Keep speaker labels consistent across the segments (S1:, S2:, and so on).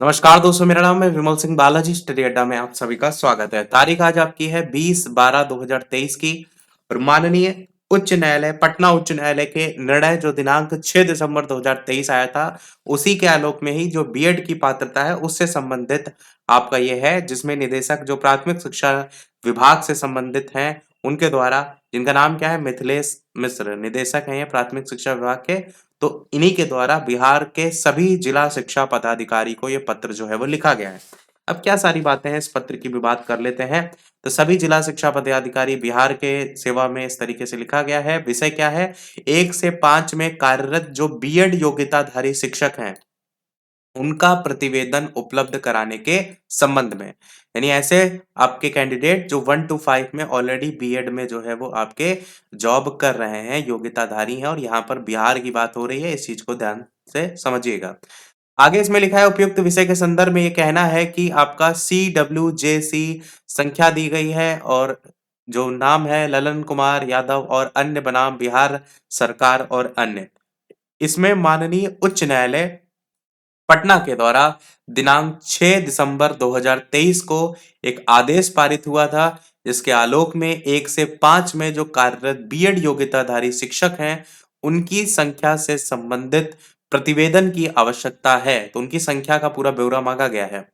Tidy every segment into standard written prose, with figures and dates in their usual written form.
S1: नमस्कार दोस्तों, मेरा नाम है विमल सिंह बालाजी। स्टडी अड्डा में आप सभी का स्वागत है। तारीख आज आपकी है 20/12/2023 की और माननीय उच्च न्यायालय पटना उच्च न्यायालय के निर्णय जो दिनांक 6 दिसंबर 2023 आया था, उसी के आलोक में ही जो बीएड की पात्रता है उससे संबंधित आपका ये है, जिसमें निदेशक जो प्राथमिक शिक्षा विभाग से संबंधित हैं उनके द्वारा, जिनका नाम क्या है, मिथिलेश मिश्र निदेशक हैं ये प्राथमिक शिक्षा विभाग के। तो इन्हीं के द्वारा बिहार के सभी जिला शिक्षा पदाधिकारी को ये पत्र जो है वो लिखा गया है। अब क्या सारी बातें हैं इस पत्र की भी बात कर लेते हैं। तो सभी जिला शिक्षा पदाधिकारी बिहार के सेवा में इस तरीके से लिखा गया है। विषय क्या है? 1 से 5 में कार्यरत जो बीएड योग्यताधारी शिक्षक हैं, उनका प्रतिवेदन उपलब्ध कराने के संबंध में। यानी ऐसे आपके कैंडिडेट जो 1 to 5 में ऑलरेडी बीएड में जो है वो आपके जॉब कर रहे हैं, योग्यताधारी हैं, और यहाँ पर बिहार की बात हो रही है, इस चीज को ध्यान से समझिएगा। आगे इसमें लिखा है, उपयुक्त विषय के संदर्भ में ये कहना है कि आपका CWJC संख्या दी गई है और जो नाम है ललन कुमार यादव और अन्य बनाम बिहार सरकार और अन्य। इसमें माननीय उच्च न्यायालय पटना के द्वारा दिनांक 6 दिसंबर 2023 को एक आदेश पारित हुआ था, जिसके आलोक में 1 से 5 में जो कार्यरत बीएड योग्यताधारी शिक्षक हैं, उनकी संख्या से संबंधित प्रतिवेदन की आवश्यकता है। तो उनकी संख्या का पूरा ब्यौरा मांगा गया है।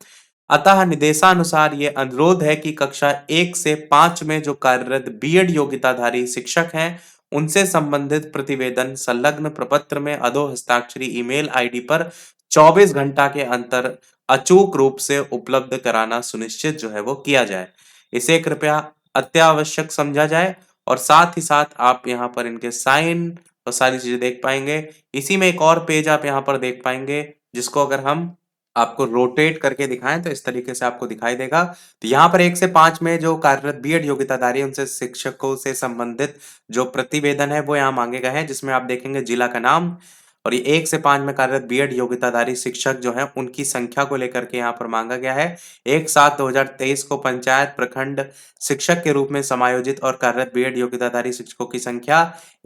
S1: अतः निर्देशानुसार ये अनुरोध है कि कक्षा 1 से 5 में जो कार्यरत बीएड योग्यताधारी शिक्षक हैं, उनसे संबंधित प्रतिवेदन संलग्न प्रपत्र में अधो हस्ताक्षरी ईमेल आईडी पर 24 घंटा के अंतर अचूक रूप से उपलब्ध कराना सुनिश्चित जो है वो किया जाए। इसे कृपया अत्यावश्यक समझा जाए और साथ ही साथ आप यहाँ पर इनके साइन और सारी चीजें देख पाएंगे। इसी में एक और पेज आप यहाँ पर देख पाएंगे, जिसको अगर हम आपको रोटेट करके दिखाएं तो इस तरीके से आपको दिखाई देगा। तो यहाँ पर 1 से 5 में जो कार्यरत बीएड योग्यताधारी उनसे शिक्षकों से संबंधित जो प्रतिवेदन है वो यहाँ मांगे गए हैं, जिसमें आप देखेंगे जिला का नाम और ये 1 से 5 में कार्यरत बीएड योग्यताधारी शिक्षक जो है उनकी संख्या को लेकर के यहाँ पर मांगा गया है। 1/7/2023 को पंचायत प्रखंड शिक्षक के रूप में समायोजित और कार्यरत बीएड योग्यताधारी शिक्षकों की संख्या,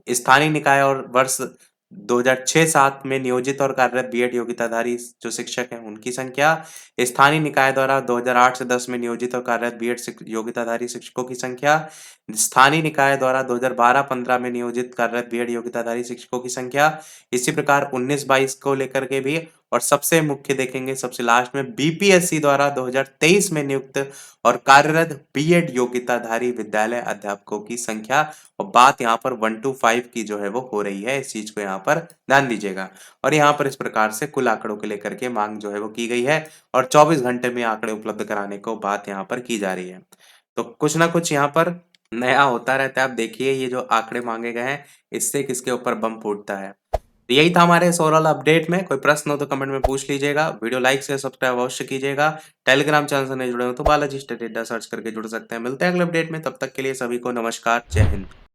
S1: स्थानीय निकाय और वर्ष 2006-7 में नियोजित और कार्यरत बीएड योग्यताधारी जो शिक्षक हैं उनकी संख्या, स्थानीय निकाय द्वारा 2008 से 10 में नियोजित और कार्यरत बीएड योग्यताधारी शिक्षकों की संख्या, स्थानीय निकाय द्वारा 2012-15 में नियोजित कार्यरत बीएड योग्यताधारी शिक्षकों की संख्या, इसी प्रकार 19-22 को लेकर के भी, और सबसे मुख्य देखेंगे सबसे लास्ट में बीपीएससी द्वारा 2023 में नियुक्त और कार्यरत बीएड योग्यताधारी विद्यालय अध्यापकों की संख्या। और बात यहाँ पर 1 to 5 की जो है वो हो रही है, इस चीज को यहाँ पर ध्यान दीजिएगा। और यहाँ पर इस प्रकार से कुल आंकड़ों को लेकर के मांग जो है वो की गई है और 24 घंटे में आंकड़े उपलब्ध कराने को बात यहाँ पर की जा रही है। तो कुछ ना कुछ यहाँ पर नया होता रहता है। आप देखिए ये जो आंकड़े मांगे गए हैं, इससे किसके ऊपर बम फूटता है। तो यही था हमारे इस ओवरऑल अपडेट में। कोई प्रश्न हो तो कमेंट में पूछ लीजिएगा। वीडियो लाइक से सब्सक्राइब अवश्य कीजिएगा। टेलीग्राम चैनल से नहीं जुड़े हो तो बालाजी स्टडी अड्डा सर्च करके जुड़ सकते हैं। मिलते हैं अगले अपडेट में, तब तक के लिए सभी को नमस्कार, जय हिंद।